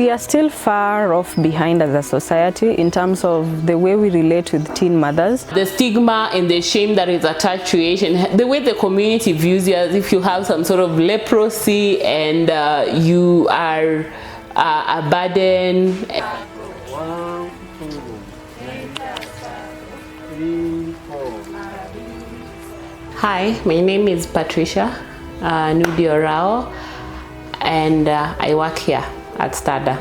we are still far off behind as a society in terms of the way we relate with teen mothers. The stigma and the shame that is attached to it, and the way the community views you as if you have some sort of leprosy and you are a burden. 1, 2, 3, 4. Hi, my name is Patricia Nudiorao, and I work here at STADA.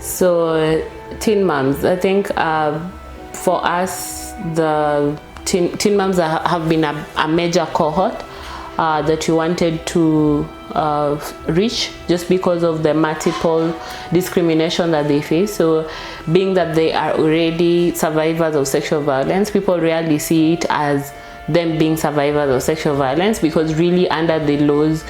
So teen moms, I think for us the teen moms have been a major cohort that we wanted to reach, just because of the multiple discrimination that they face. So being that they are already survivors of sexual violence, people rarely see it as them being survivors of sexual violence, because really under the laws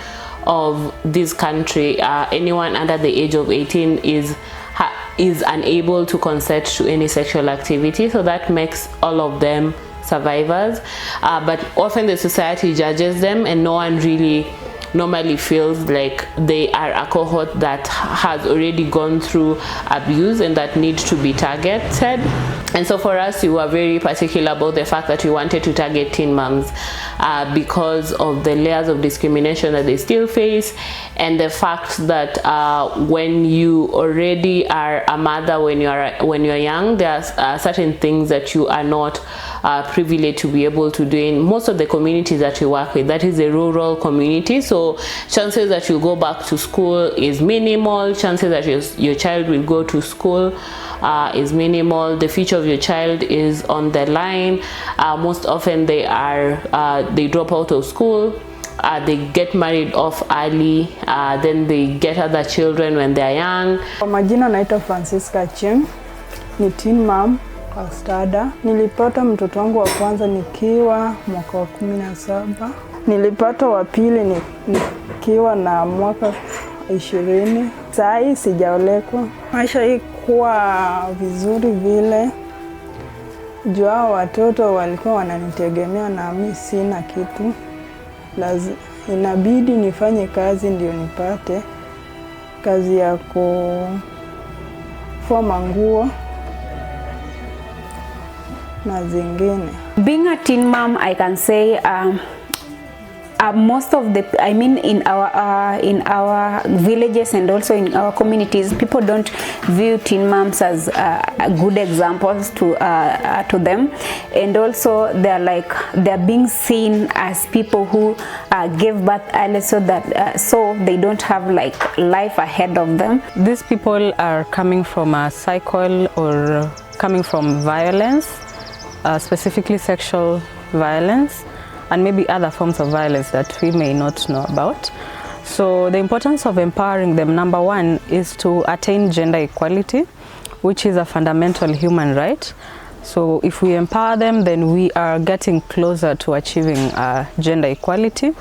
of this country, anyone under the age of 18 is unable to consent to any sexual activity. So that makes all of them survivors, but often the society judges them, and no one really normally feels like they are a cohort that has already gone through abuse and that needs to be targeted. And so for us, we were very particular about the fact that we wanted to target teen moms because of the layers of discrimination that they still face, and the fact that when you already are a mother, when you're young, there are certain things that you are not privileged to be able to do in most of the communities that we work with. That is a rural community, so chances that you go back to school is minimal. Chances that your child will go to school is minimal. The future of your child is on the line. Most often they drop out of school, they get married off early, then they get other children when they're young. Kwa majina naitwa Francisca Chim, ni teen mom kwa STADA. Nilipata mtoto wangu wa kwanza nikiwa mwaka wa 17. Nilipata wa pili nikiwa na mwaka 20. Sai sijaolekwa. Maisha ikuwa vizuri vile. Jua watoto walikuwa wananitegemea na mimi sina kitu. Inabidi nifanye kazi ndio nipate kazi ya kufua manguo na zingine. Being a teen mom, I can say most of the, I mean in our villages and also in our communities, people don't view teen moms as good examples to them, and also they're being seen as people who gave birth early, so that so they don't have like life ahead of them. These people are coming from a cycle or coming from violence, specifically sexual violence, and maybe other forms of violence that we may not know about. So the importance of empowering them, number one, is to attain gender equality, which is a fundamental human right. So if we empower them, then we are getting closer to achieving gender equality.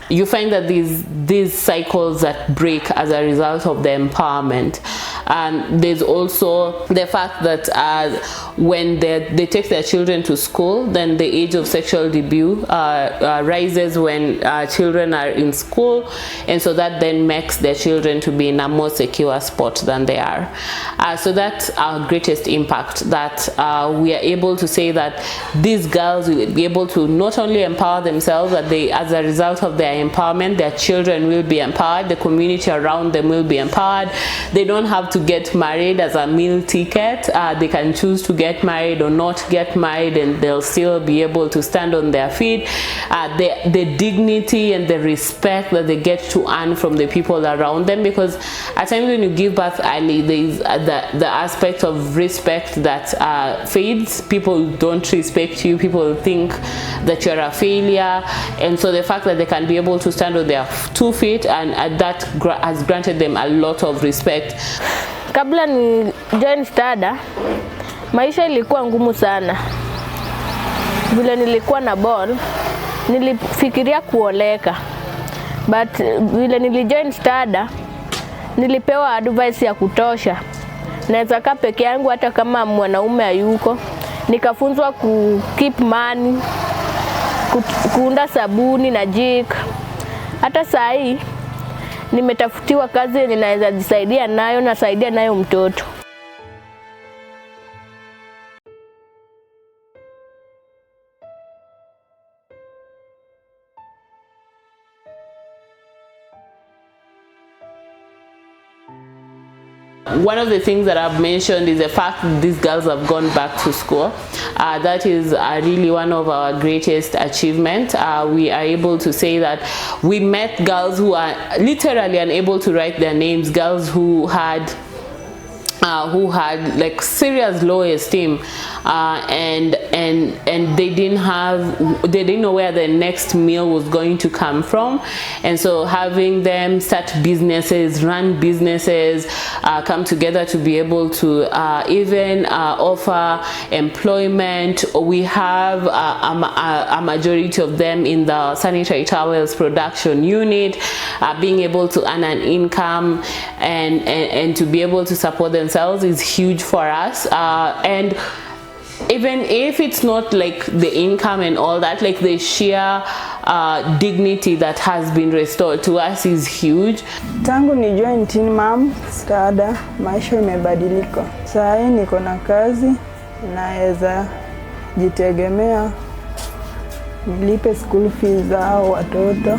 You find that these cycles that break as a result of the empowerment. And there's also the fact that when they take their children to school, then the age of sexual debut rises when children are in school, and so that then makes their children to be in a more secure spot than they are. So that's our greatest impact, that we are able to say that these girls will be able to not only empower themselves, but they, as a result of their empowerment, their children will be empowered, the community around them will be empowered. They don't have to get married as a meal ticket. They can choose to get married or not get married, and they'll still be able to stand on their feet. The dignity and the respect that they get to earn from the people around them, because at times when you give birth early, there is the aspect of respect that fades. People don't respect you, people think that you're a failure, and so the fact that they can be able to stand on their 2 feet, and that has granted them a lot of respect. Kabla ni join STADA, maisha ilikuwa ngumu sana. Vile nilikuwa na ball, nilifikiria kuoleka. But vile nilijoin STADA, nilipewa advice ya kutosha. Naweza kaa peke yangu hata kama mwanaume hayuko. Nikafunzwa ku keep money, kuunda sabuni na jik. Hata saa hii nimetafutiwa kazi yenye naweza jisaidia nayo, nasaidia nayo mtoto. One of the things that I've mentioned is the fact that these girls have gone back to school. That is really one of our greatest achievements. We are able to say that we met girls who are literally unable to write their names, girls who had like serious low esteem, and they didn't know where the next meal was going to come from. And so having them start businesses, run businesses, come together to be able to even offer employment. We have a majority of them in the sanitary towels production unit, being able to earn an income and to be able to support themselves is huge for us. And even if it's not like the income and all that, like the sheer dignity that has been restored to us is huge. Tangu ni join Teen Mom STADA, maisha imebadilika. Saa hii niko na kazi, naweza jitegemea, nilipe school fees za watoto.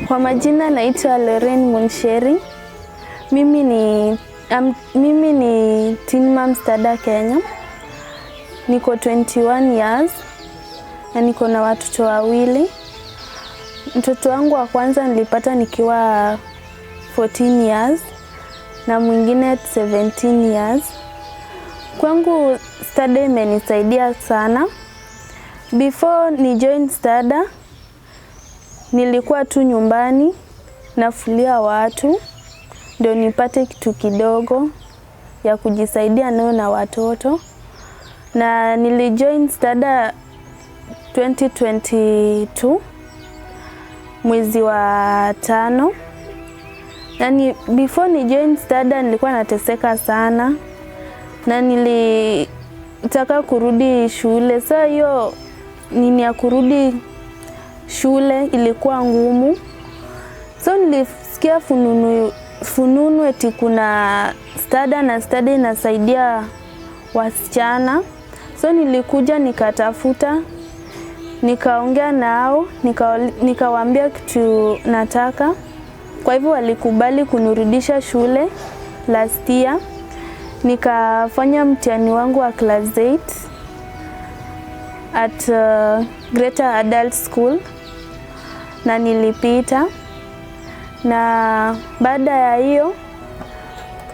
Kwa majina naitwa Lorraine Munsheri. Mimi ni Teen Mom STADA Kenya. Niko 21 years na niko na watoto wawili. Mtoto wangu wa kwanza nilipata nikiwa 14 years na mwingine 17 years. Kwangu STADA imenisaidia sana. Before ni join STADA nilikuwa tu nyumbani nafulia watu ndio nipate kitu kidogo ya kujisaidia nayo na watoto. Na nilijoin STADA 2022 mwezi wa 5. Yani before ni join STADA nilikuwa nateseka sana na nilitaka kurudi shule. Sasa hiyo nini ya kurudi shule ilikuwa ngumu. So nilisikia fununu eti kuna STADA na STADA inasaidia wasichana. So nilikuja nikatafuta, nikaongea nao, nikawaambia kitu nataka. Kwa hivyo walikubali kunirudisha shule last year. Nikafanya mtihani wangu wa class 8 at Greater Adult School na nilipita. Na baada ya hiyo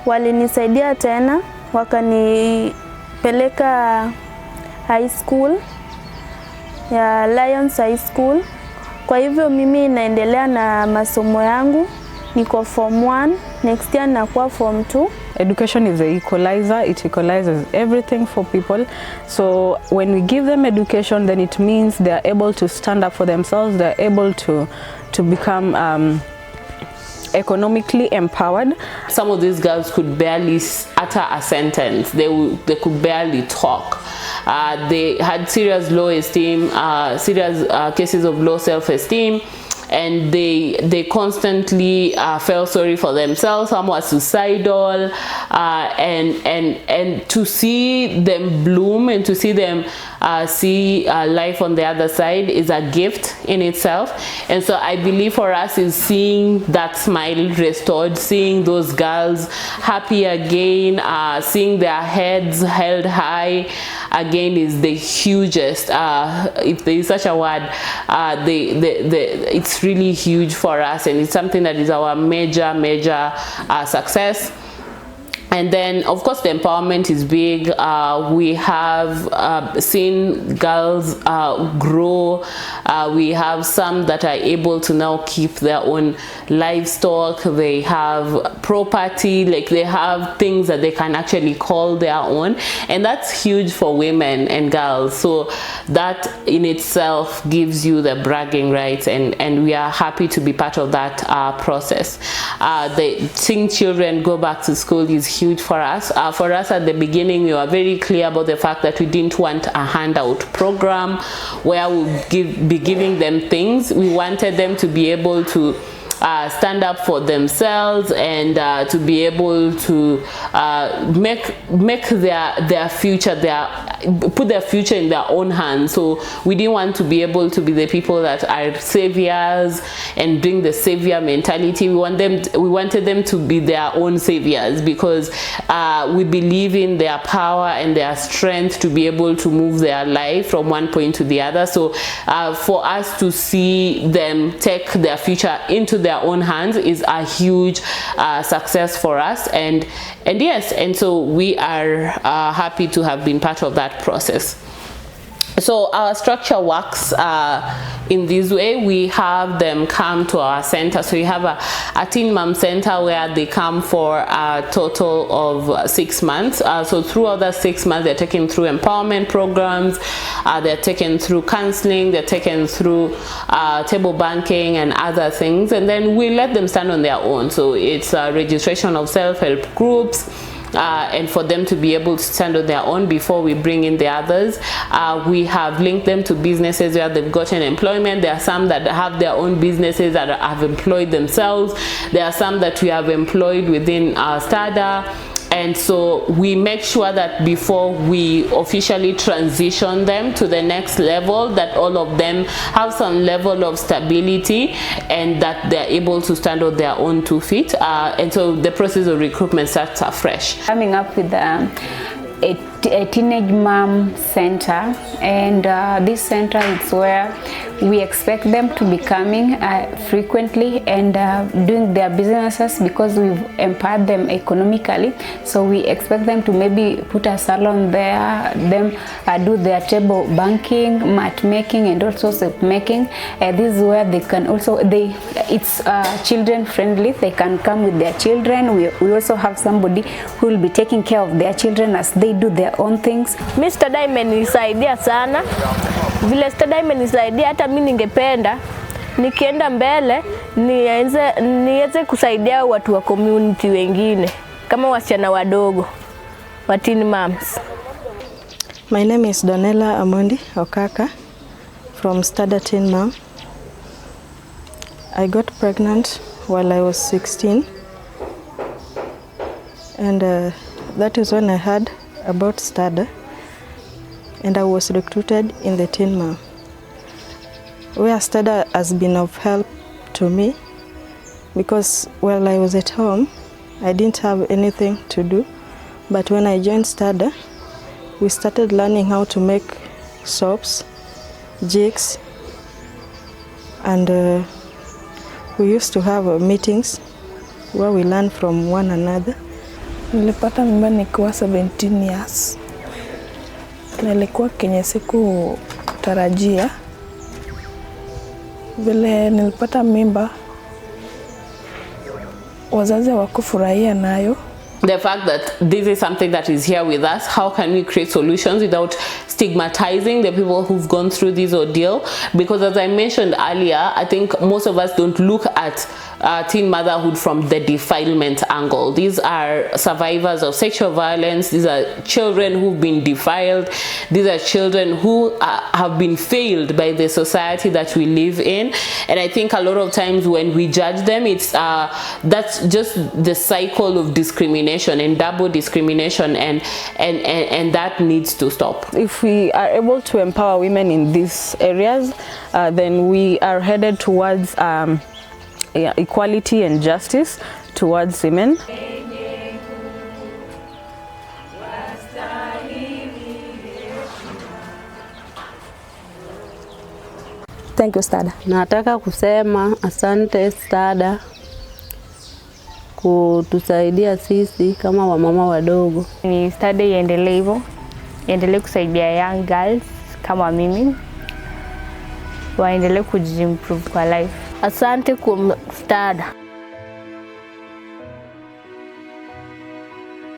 walinisaidia tena, wakanipeleka high school ya Lions High School. Kwa hivyo mimi naendelea na masomo yangu, niko form 1, next year nakuwa form 2. Education is an equalizer. It equalizes everything for people. So when we give them education, then it means they are able to stand up for themselves. They are able to become economically empowered. Some of these girls could barely utter a sentence. They could barely talk. They had serious low esteem, serious cases of low self-esteem, and they constantly felt sorry for themselves. Some were suicidal, and to see them bloom and to see them see life on the other side is a gift in itself. And so I believe for us is seeing that smile restored, seeing those girls happy again, seeing their heads held high again is the hugest, if there is such a word, it's really huge for us, and it's something that is our major success. And then of course the empowerment is big. We have seen girls grow. We have some that are able to now keep their own livestock. They have property, like they have things that they can actually call their own, and that's huge for women and girls. So that in itself gives you the bragging rights, and we are happy to be part of that process. Seeing children go back to school is huge for us. For us at the beginning, we were very clear about the fact that we didn't want a handout program where we'll be giving them things. We wanted them to be able to stand up for themselves and to be able to make their future, put their future in their own hands. So we didn't want to be able to be the people that are saviors and bring the savior mentality. We wanted them to be their own saviors, because we believe in their power and their strength to be able to move their life from one point to the other. So for us to see them take their future into their own hands is a huge success for us, and yes, and so we are happy to have been part of that process. So our structure works in this way. We have them come to our center. So you have a teen mom center where they come for a total of 6 months. So throughout the 6 months, they're taken through empowerment programs, they're taken through counseling, they're taken through table banking and other things, and then we let them stand on their own. So it's a registration of self-help groups, and for them to be able to stand on their own before we bring in the others. We have linked them to businesses where they've gotten employment. There are some that have their own businesses that have employed themselves. There are some that we have employed within STADA. And so we make sure that before we officially transition them to the next level, that all of them have some level of stability and that they're able to stand on their own 2 feet. And so the process of recruitment starts afresh. Coming up with a teenage mom center, and this center is where we expect them to be coming frequently and doing their businesses, because we've empowered them economically. So we expect them to maybe put a salon there, them do their table banking, mat making, and also soap making. This is where they can also, it's children friendly. They can come with their children. We also have somebody who will be taking care of their children as they do their own things. STADA imenisaidia sana. Vile STADA imenisaidia, hata mimi ningependa nikienda mbele niweze kusaidia watu wa community wengine kama wasichana wadogo, wa teen moms. My name is Donella Amondi Okaka from STADA Teen Mom. I got pregnant while I was 16, and that is when I heard about STADA, and I was recruited in the Teen Mom, where STADA has been of help to me, because while I was at home I didn't have anything to do, but when I joined STADA we started learning how to make soaps, jigs, and we used to have meetings where we learn from one another. Nilipata mimba nikiwa 17 years. Nilikuwa kenye siku tarajia. Vile nilipata mimba, wazazi hawakufurahia nayo. The fact that this is something that is here with us, how can we create solutions without stigmatizing the people who've gone through this ordeal? Because as I mentioned earlier, I think most of us don't look at teen motherhood from the defilement angle. These are survivors of sexual violence. These are children who've been defiled. These are children who have been failed by the society that we live in. And I think a lot of times when we judge them, it's that's just the cycle of discrimination and double discrimination, and that needs to stop. If we are able to empower women in these areas, then we are headed towards equality and justice towards women. Thank you, STADA. Nataka kusema asante STADA kutusaidia sisi kama wamama wadogo. Ni STADA iendelee hivyo, iendelee kusaidia young girls kama mimi, waendelee kujimprove kwa life. Asante kwa STADA.